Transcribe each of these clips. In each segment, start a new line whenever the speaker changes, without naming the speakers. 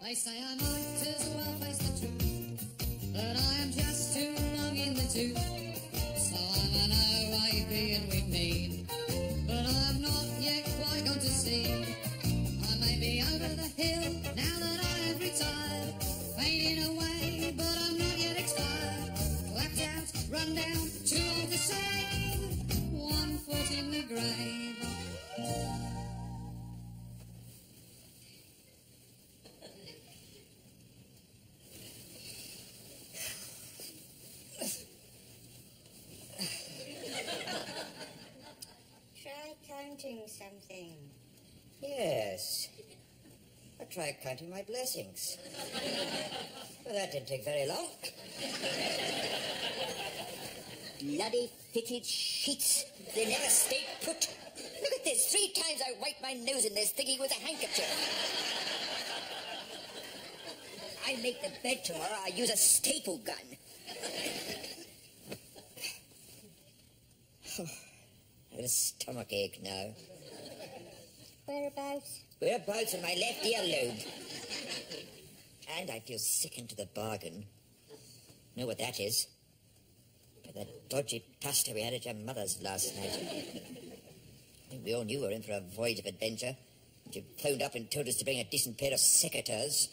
They say I might as well face the truth, but I am just too long in the tooth. So I'm an OAP and we mean, but I've not yet quite got to see. I may be over the hill now that I have retired, fading away, but I'm not yet expired. Whacked out, run down, too old to save, 1 foot in the grave.
Try counting something.
Yes. I tried counting my blessings. But that didn't take very long. Bloody fitted sheets. They never stayed put. Look at this. 3 times I wiped my nose in this thinking it was a handkerchief. I make the bed tomorrow. I use a staple gun. I have a stomach ache now.
Whereabouts?
Whereabouts in my left earlobe. And I feel sick into the bargain. Know what that is? By that dodgy pasta we had at your mother's last night. I think we all knew we were in for a voyage of adventure. And you phoned up and told us to bring a decent pair of secateurs.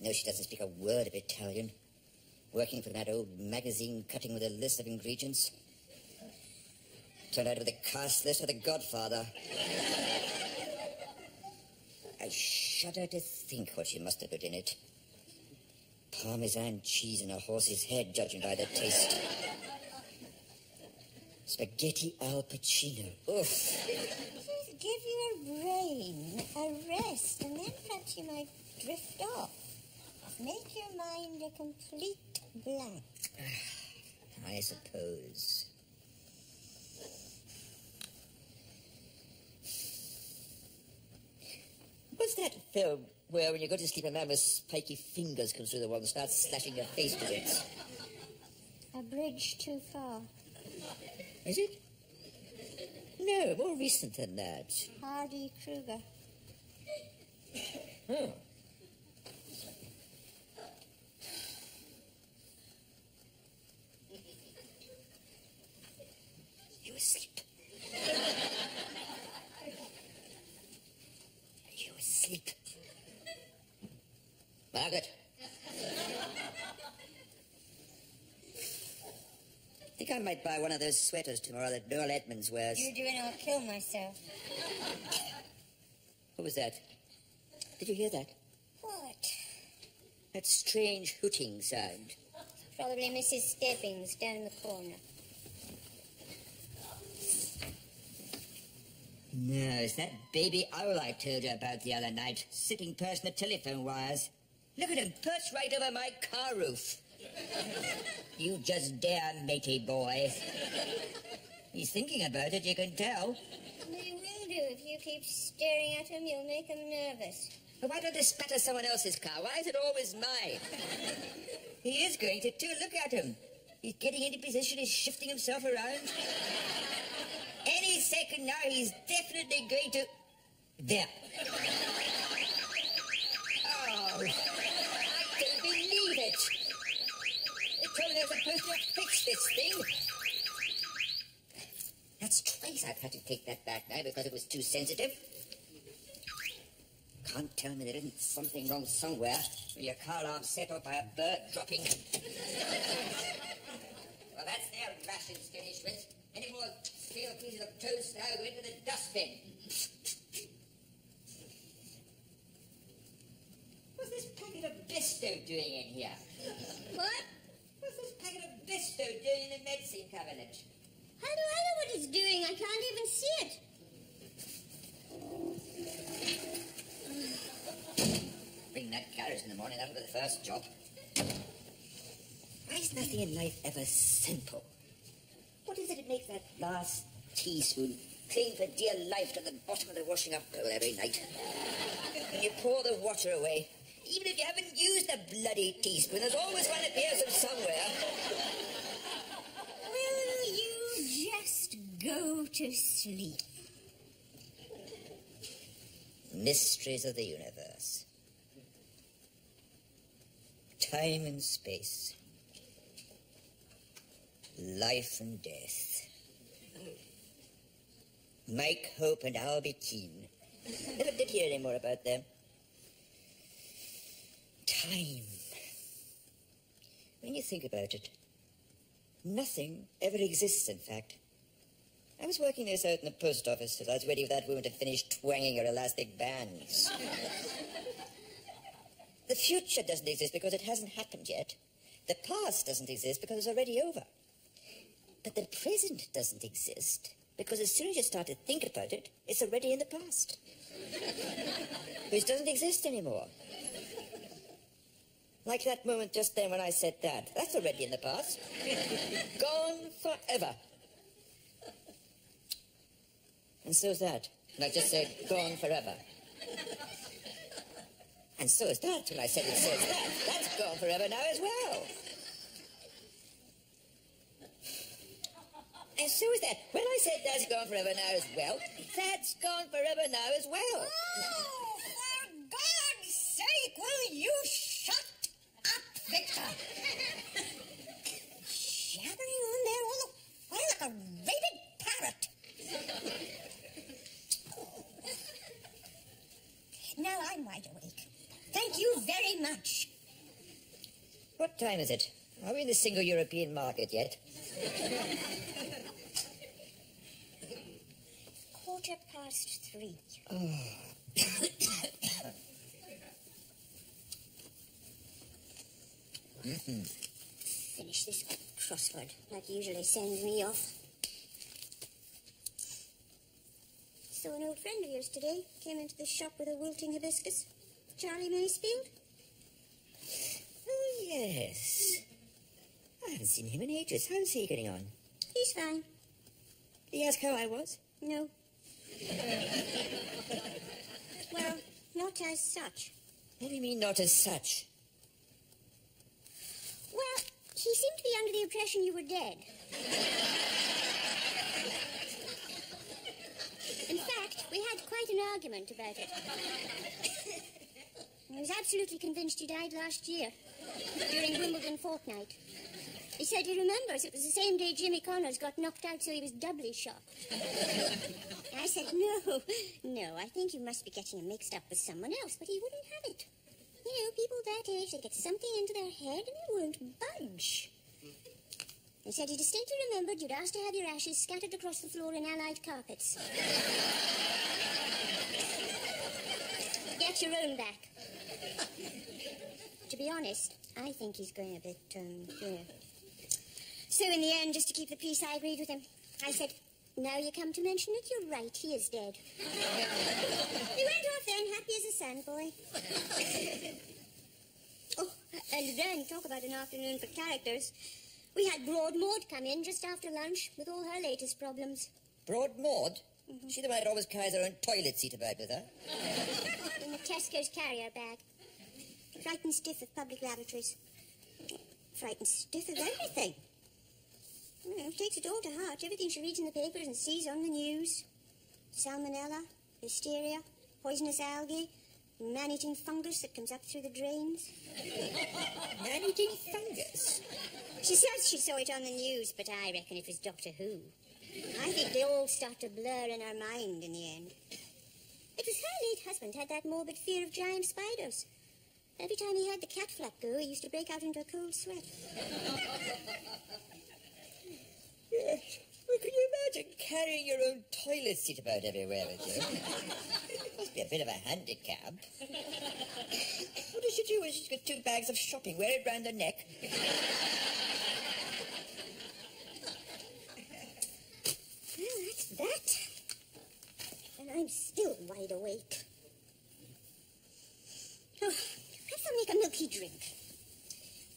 No, she doesn't speak a word of Italian. Working for that old magazine cutting with a list of ingredients. Turned out of the cast list of The Godfather. I shudder to think what she must have put in it. Parmesan cheese and a horse's head, judging by the taste. Spaghetti al Pacino. Oof.
Just give your brain a rest, and then perhaps you might drift off. Make your mind a complete blank.
I suppose. What's that film where when you go to sleep a man with spiky fingers comes through the wall and starts slashing your face to bits?
A bridge too far.
Is it? No, more recent than that.
Hardy Kruger.
Oh. You asleep? You asleep? Margaret. I think I might buy one of those sweaters tomorrow that Noel Edmonds wears.
You do and I'll kill myself.
What was that? Did you hear that?
What?
That strange hooting sound.
Probably Mrs. Steppings down in the corner.
No, it's that baby owl I told you about the other night, sitting perched in the telephone wires. Look at him, perched right over my car roof. You just dare, matey boy. He's thinking about it, you can tell.
He will do. If you keep staring at him, you'll make him nervous.
But why don't they spatter someone else's car? Why is it always mine? He is going to, too. Look at him. He's getting into position. He's shifting himself around. Any second now, he's definitely going to... There. Oh, I don't believe it. They told me they were supposed to fix this thing. That's twice I've had to take that back now because it was too sensitive. Can't tell me there isn't something wrong somewhere with your car alarm set off by a bird dropping. Well, that's their rations finished with. Any more stale pieces of toast now go into the dustbin. What's this packet of Bisto doing in here?
What?
What's this packet of Bisto doing in the medicine cabinet?
How do I know what it's doing? I can't even see it.
Bring that carriage in the morning, that'll be the first job. Why is nothing in life ever simple? What is it that makes that last teaspoon cling for dear life to the bottom of the washing up bowl every night? When you pour the water away, even if you haven't used the bloody teaspoon, there's always one appears from somewhere.
Will you just go to sleep?
Mysteries of the universe. Time and space. Life and death. Mike Hope and Albie Keane. Never did hear any more about them. Time. When you think about it, nothing ever exists, in fact. I was working this out in the post office till I was ready for that woman to finish twanging her elastic bands. The future doesn't exist because it hasn't happened yet. The past doesn't exist because it's already over. But the present doesn't exist because as soon as you start to think about it, it's already in the past. Which doesn't exist anymore. Like that moment just then when I said that. That's already in the past. Gone forever. And so's that. And I just said, gone forever. And so is that when I said it says that. That's gone forever now as well. And so is that. When I said that's gone forever now as well, that's gone forever now as well.
Oh, for God's sake, will you shut up, Victor? Jabbering on there all the while like a rabid parrot. Now I'm wide awake. Thank you very much.
What time is it? Are we in the single European market yet?
3:15. Finish this crossword. That usually sends me off. Saw an old friend of yours today. Came into the shop with a wilting hibiscus. Charlie Masefield.
Oh, yes. I haven't seen him in ages. How's he getting on?
He's fine.
Did he ask how I was?
No. Well, not as such.
What do you mean, not as such?
Well, he seemed to be under the impression you were dead. In fact, we had quite an argument about it. He was absolutely convinced you died last year, during Wimbledon fortnight. He said he remembers it was the same day Jimmy Connors got knocked out, so he was doubly shocked. I said, no, I think you must be getting him mixed up with someone else, but he wouldn't have it. You know, people that age, they get something into their head and it won't budge. He said he distinctly remembered you'd asked to have your ashes scattered across the floor in allied carpets. Get your own back. To be honest, I think he's going a bit, So in the end, just to keep the peace, I agreed with him. I said, now you come to mention it, you're right, he is dead. He went off then, happy as a sandboy. Oh, and then, talk about an afternoon for characters. We had Broad Maud come in just after lunch with all her latest problems.
Broad Maud? Mm-hmm. She the one that always carries her own toilet seat about with her?
In the Tesco's carrier bag. Frightened stiff of public lavatories. Frightened stiff of everything. Well, takes it all to heart. Everything she reads in the papers and sees on the news. Salmonella, hysteria, poisonous algae, man-eating fungus that comes up through the drains.
Man-eating fungus?
She says she saw it on the news, but I reckon it was Doctor Who. I think they all start to blur in her mind in the end. It was her late husband had that morbid fear of giant spiders. Every time he had the cat flap go, he used to break out into a cold sweat.
Yes. Well, can you imagine carrying your own toilet seat about everywhere with you? Must be a bit of a handicap. What does she do when she's got 2 bags of shopping? Wear it round her neck?
Well, that's that. And I'm still wide awake. Oh, perhaps I'll make a milky drink.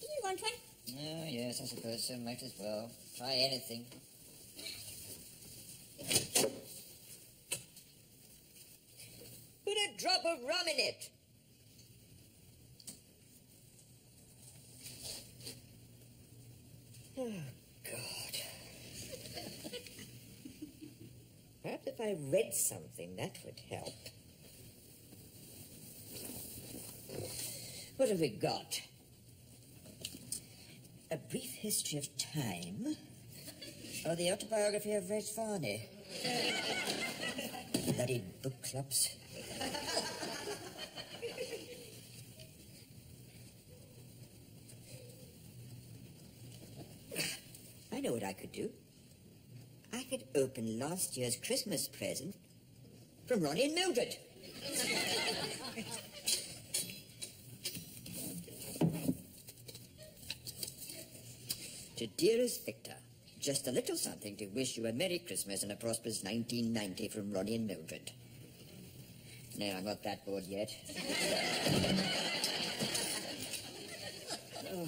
Do you want one?
Oh, yes, I suppose so. Might as well. Try anything. Put a drop of rum in it. Oh, God. Perhaps if I read something, that would help. What have we got? A Brief History of Time, or the autobiography of Red Varney. Bloody book clubs. I know what I could do. I could open last year's Christmas present from Ronnie and Mildred. To dearest Victor, just a little something to wish you a Merry Christmas and a prosperous 1990 from Ronnie and Mildred. No, I'm not that bored yet. Oh.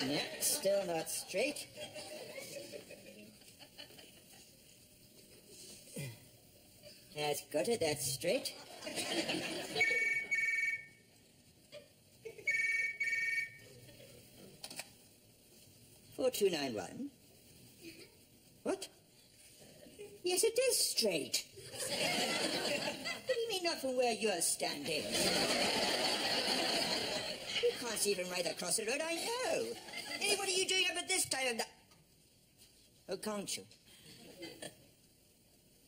Yeah, still not straight. That's got it, that's straight. $4291. What? Yes, it is straight. What do you mean not from where you're standing? You can't see from right across the road, I know. Hey, what are you doing up at this time of night? Oh, can't you?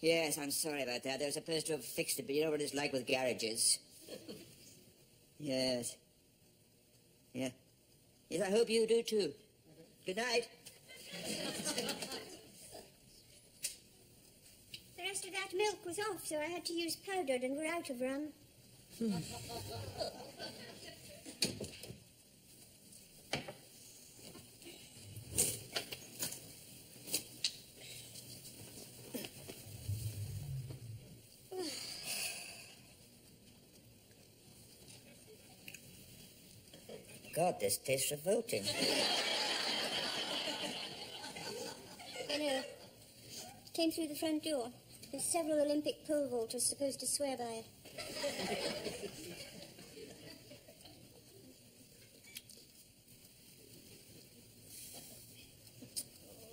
Yes, I'm sorry about that. They were supposed to have fixed it, but you know what it's like with garages. Yes. Yeah. Yes, I hope you do too. Good night.
The rest of that milk was off, so I had to use powdered, and we're out of rum.
God, this tastes revolting.
I know. It came through the front door. There's several Olympic pole vaulters supposed to swear by it.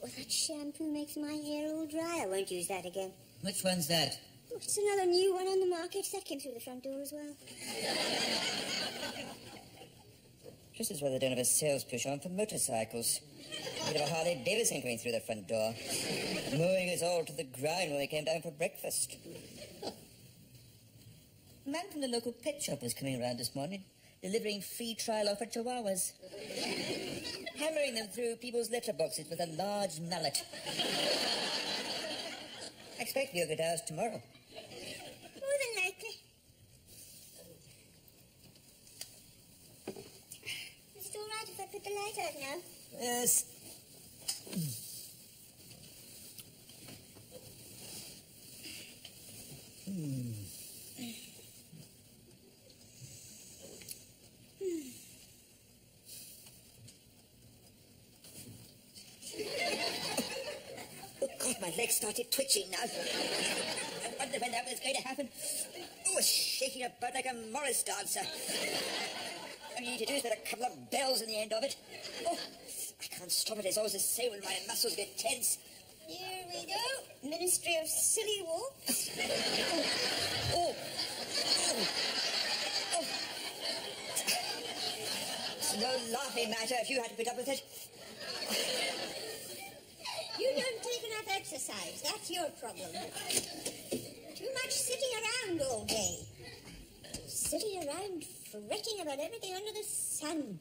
Oh, that shampoo makes my hair all dry. I won't use that again.
Which one's that?
Oh, it's another new one on the market. That came through the front door as well.
Just as well they don't have a sales push on for motorcycles. Bit of a Harley Davidson coming through the front door, mowing us all to the ground when they came down for breakfast. A man from the local pet shop was coming around this morning, delivering free trial offer chihuahuas, hammering them through people's letterboxes with a large mallet. I expect we'll get ours tomorrow.
More than likely. Is it all right if I put the light out now?
Yes. Oh, God, my legs started twitching now. I wonder when that was going to happen. Oh, it's shaking about like a Morris dancer. All you need to do is put a couple of bells in the end of it. Oh, I can't stop it. It's always the same when my muscles get tense.
Here we go. Ministry of Silly Walks.
Oh. It's no laughing matter if you had to put up with it.
You don't take enough exercise. That's your problem. Too much sitting around all day. Sitting around fretting about everything under the sun.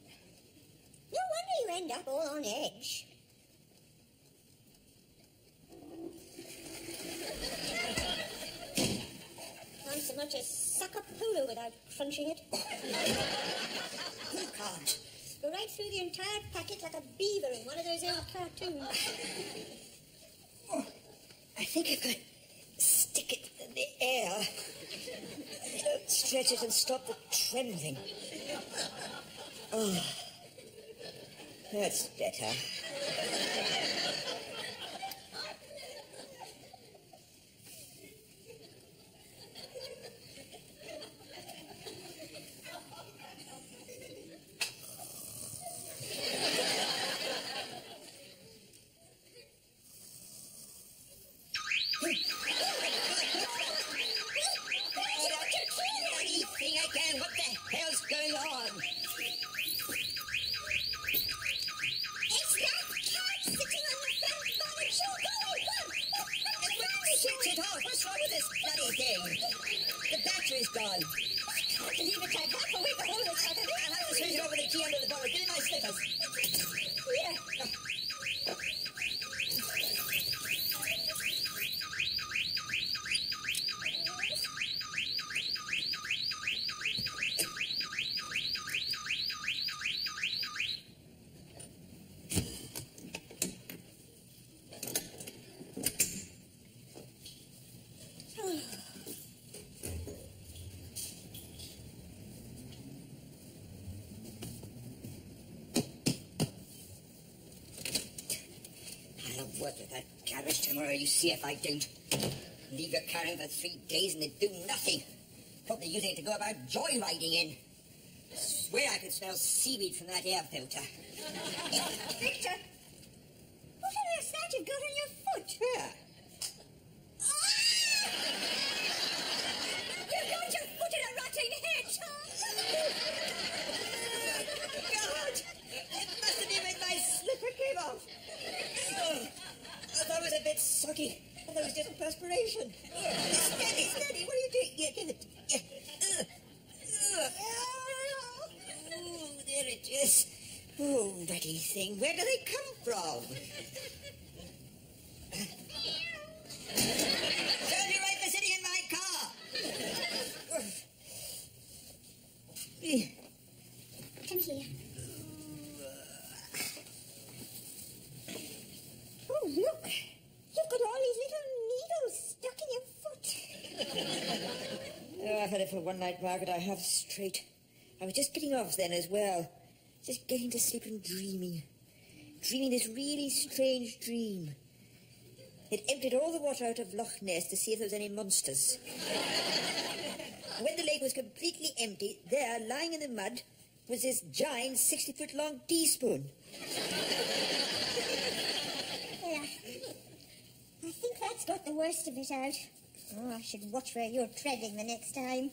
No wonder you end up all on edge. Can't so much as suck a polo without crunching it.
You can't.
Go right through the entire packet like a beaver in one of those old cartoons.
Oh, I think if I stick it in the air, it'll stretch it and stop the trembling. Oh, that's better. What's going on?
It's that cat sitting on the front bonnet. Go away,
Switch it off. What's wrong with this bloody thing? The battery's gone. I can't believe it. I can't believe the whole of this. I'll have to switch it over the key under the bonnet. Give me my slippers. Here. I'll work with that carriage tomorrow. You see if I don't. Leave your car in for 3 days and they do nothing. Probably using it to go about joyriding in. Swear I could smell seaweed from that air filter.
Victor, what on earth's that you've got on your foot?
Yeah.
You've got your foot in a rotting hedgehog.
God! It must have been when my slipper came off. Oh, I thought it was a bit soggy. I thought it was just perspiration. Steady, steady. What are you doing? Yeah, give it. Yeah. Oh, there it is. Oh, dirty thing. Where do they come from? Serve you right for sitting in my car.
Come here. Oh, look. You've got all these little needles stuck in your foot.
Oh, I've had it for one night, Margaret. I have straight. I was just getting off then as well. Just getting to sleep and dreaming. Dreaming this really strange dream. It emptied all the water out of Loch Ness to see if there was any monsters. When the lake was completely empty, there, lying in the mud, was this giant 60-foot-long teaspoon.
Yeah. I think that's got the worst of it out. Oh, I should watch where you're treading the next time.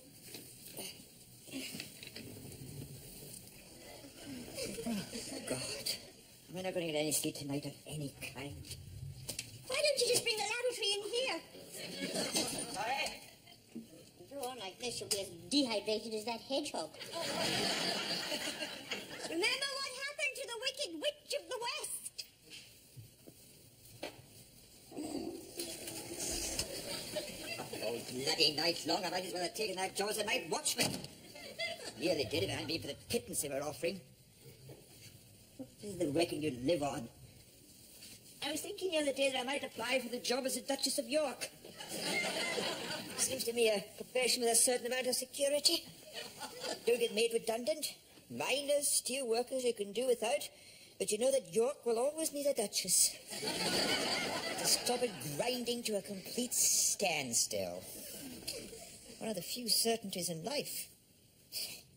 God. We're not going to get any sleep tonight of any kind.
Why don't you just bring the lavatory in here?
Sorry?
If you go on like this, you'll be as dehydrated as that hedgehog. Remember what happened to the Wicked Witch of the West?
Oh, bloody night long. I might as well have taken that job as a night watchman. Nearly did if it hadn't been for the pittance they were offering. This is the reckoning you live on. I was thinking the other day that I might apply for the job as a Duchess of York. Seems to me a profession with a certain amount of security. Don't get made redundant. Miners, steel workers you can do without. But you know that York will always need a Duchess. To stop it grinding to a complete standstill. One of the few certainties in life.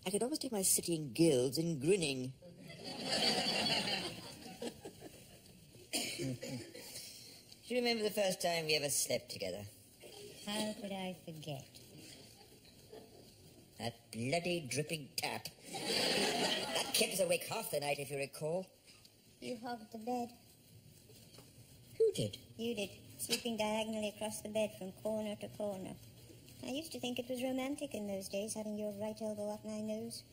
I could always take my city in guilds and grinning. Do you remember the first time we ever slept together?
How could I forget?
That bloody dripping tap. That kept us awake half the night, if you recall.
You hogged the bed.
Who did?
You did, sleeping diagonally across the bed from corner to corner. I used to think it was romantic in those days, having your right elbow up my nose.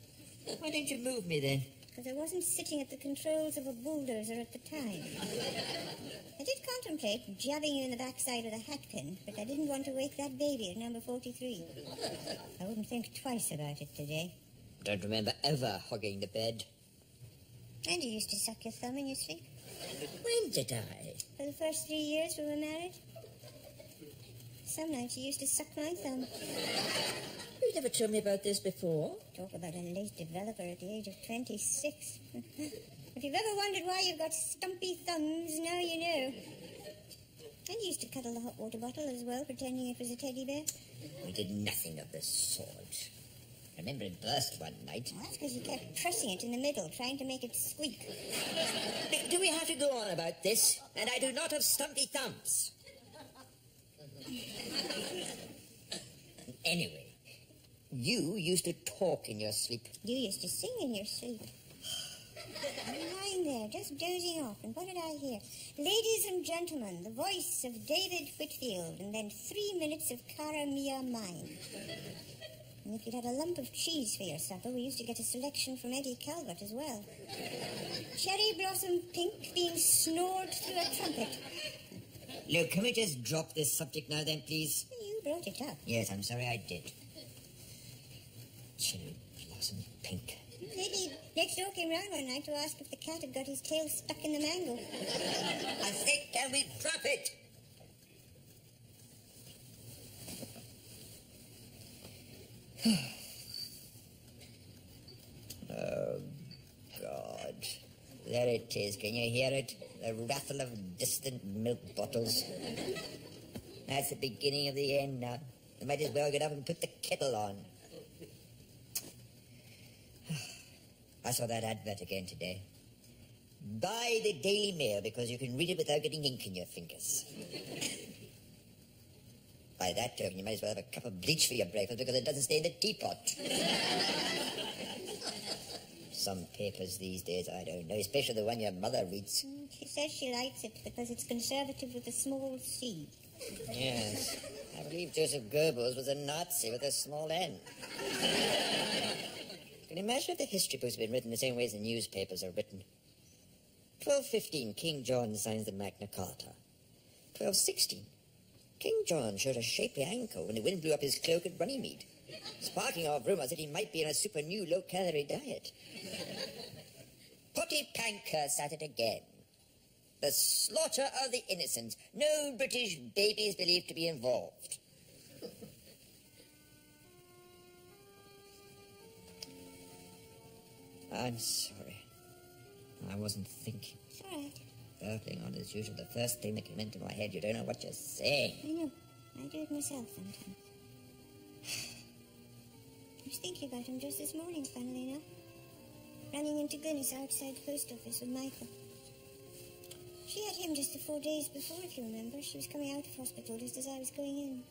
Why didn't you move me then?
Because I wasn't sitting at the controls of a bulldozer at the time. I did contemplate jabbing you in the backside with a hatpin, but I didn't want to wake that baby at number 43. I wouldn't think twice about it today.
Don't remember ever hogging the bed.
And you used to suck your thumb in your sleep.
When did I?
For the first 3 years we were married. Some nights you used to suck my thumb.
You never told me about this before.
Talk about a late developer at the age of 26. If you've ever wondered why you've got stumpy thumbs, now you know. And you used to cuddle the hot water bottle as well, pretending it was a teddy bear.
We did nothing of the sort. I remember it burst one night.
Well, that's because you kept pressing it in the middle, trying to make it squeak.
Do we have to go on about this? And I do not have stumpy thumbs. Anyway, You used to talk in your sleep.
You used to sing in your sleep. I'm lying there, just dozing off, and what did I hear? Ladies and gentlemen, the voice of David Whitfield, and then 3 minutes of Cara Mia Mine. And if you'd had a lump of cheese for your supper, we used to get a selection from Eddie Calvert as well. Cherry blossom pink being snored through a trumpet.
Look, can we just drop this subject now then, please?
You brought it up.
Yes, I'm sorry I did. Cherry blossom pink.
Lady next door came round one night to ask if the cat had got his tail stuck in the mango.
I think, can we drop it? Oh, God. There it is. Can you hear it? The rattle of distant milk bottles. That's the beginning of the end now. I might as well get up and put the kettle on. I saw that advert again today. Buy the Daily Mail because you can read it without getting ink in your fingers. By that token, you might as well have a cup of bleach for your breakfast because it doesn't stay in the teapot. Some papers these days, I don't know, especially the one your mother reads.
She says she likes it because it's conservative with a small c.
Yes. I believe Joseph Goebbels was a Nazi with a small n. Can you imagine if the history books had been written the same way as the newspapers are written? 12:15, King John signs the Magna Carta. 12:16, King John showed a shapely ankle when the wind blew up his cloak at Runnymede, sparking off rumours that he might be on a super new low-calorie diet. Potty Pankhurst at it again. The slaughter of the innocent. No British baby is believed to be involved. I'm sorry. I wasn't thinking.
It's all right.
Burping on as usual. The first thing that came into my head. You don't know what you're saying.
I know. I do it myself sometimes. I was thinking about him just this morning, funnily enough. Running into Glynis outside the post office with Michael. She had him just the 4 days before, if you remember. She was coming out of hospital just as I was going in.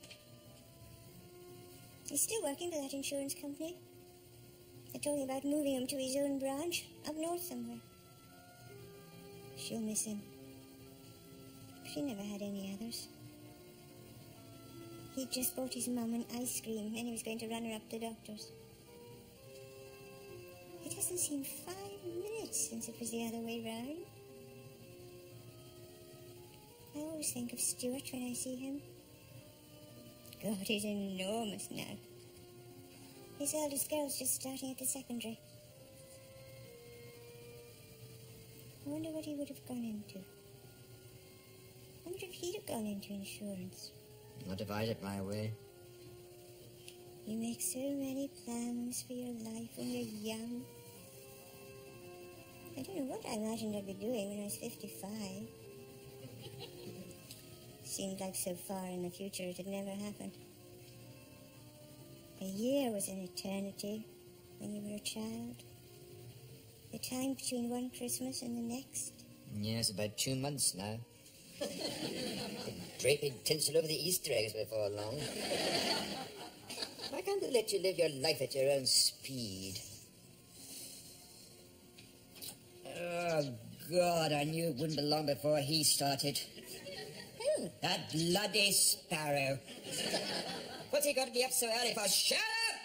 He's still working for that insurance company. They're talking about moving him to his own branch, up north somewhere. She'll miss him. She never had any others. He'd just bought his mum an ice cream, and he was going to run her up to the doctor's. It hasn't seemed 5 minutes since it was the other way round. I always think of Stuart when I see him. God, he's enormous now. His eldest girl's just starting at the secondary. I wonder what he would have gone into. I wonder if he'd have gone into insurance.
Not if I did my way.
You make so many plans for your life when you're young. I don't know what I imagined I'd be doing when I was 55. Seemed like so far in the future it had never happened. A year was an eternity when you were a child. The time between one Christmas and the next.
Yes, about 2 months now. Draping tinsel over the Easter eggs before long. Why can't they let you live your life at your own speed? Oh, God, I knew it wouldn't be long before he started.
Who?
That bloody sparrow. What's he got to be up so early for? Shut up!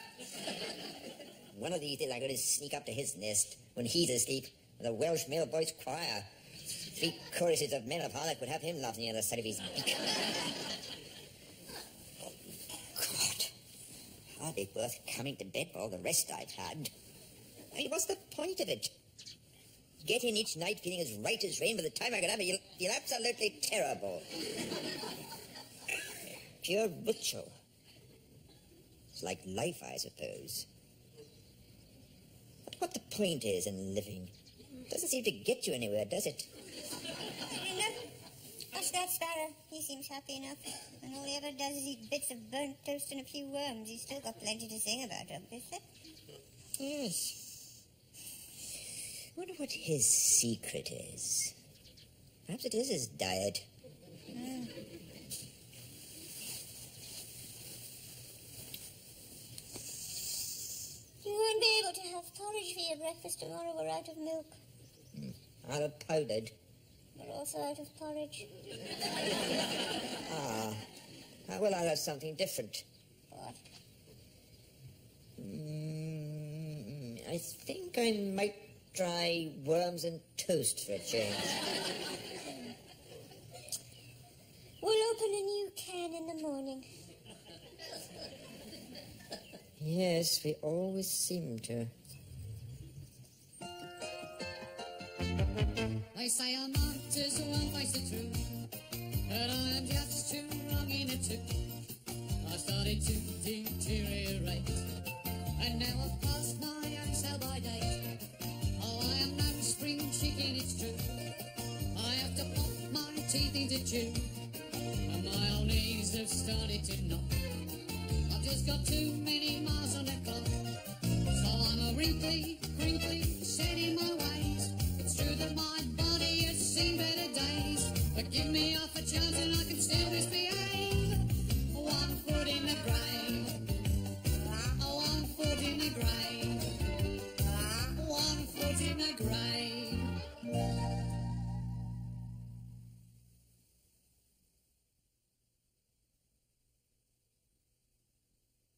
One of these days I'm going to sneak up to his nest when he's asleep with a Welsh male voice choir. 3 choruses of men of Harlech would have him laughing on the other side of his beak. Oh, God. Hardly worth coming to bed for all the rest I've had. I mean, what's the point of it? Get in each night feeling as right as rain. By the time I get up, you'll feel absolutely terrible. Pure ritual. It's like life, I suppose. But what the point is in living? Doesn't seem to get you anywhere, does it?
Watch that sparrow. He seems happy enough. And all he ever does is eat bits of burnt toast and a few worms. He's still got plenty to sing about, obviously.
Yes. I wonder what his secret is. Perhaps it is his diet.
have porridge for your breakfast tomorrow. We're out of milk.
Out of powdered.
We're also out of porridge.
Well, I'll have something different.
What?
I think I might try worms and toast for a change.
We'll open a new can in the morning.
Yes, we always seem to.
They say I'm not just one face the truth, but I am just too wrong in it too. I started to deteriorate, and now I've passed my own sell-by date. Oh, I am no spring chicken, it's true. I have to pop my teeth into chew, and my old knees have started to knock. I've just got too many miles on the clock, so I'm a wrinkly, crinkly, set in my ways. It's true that my body has seen better days, but give me half a chance and I can still misbehave.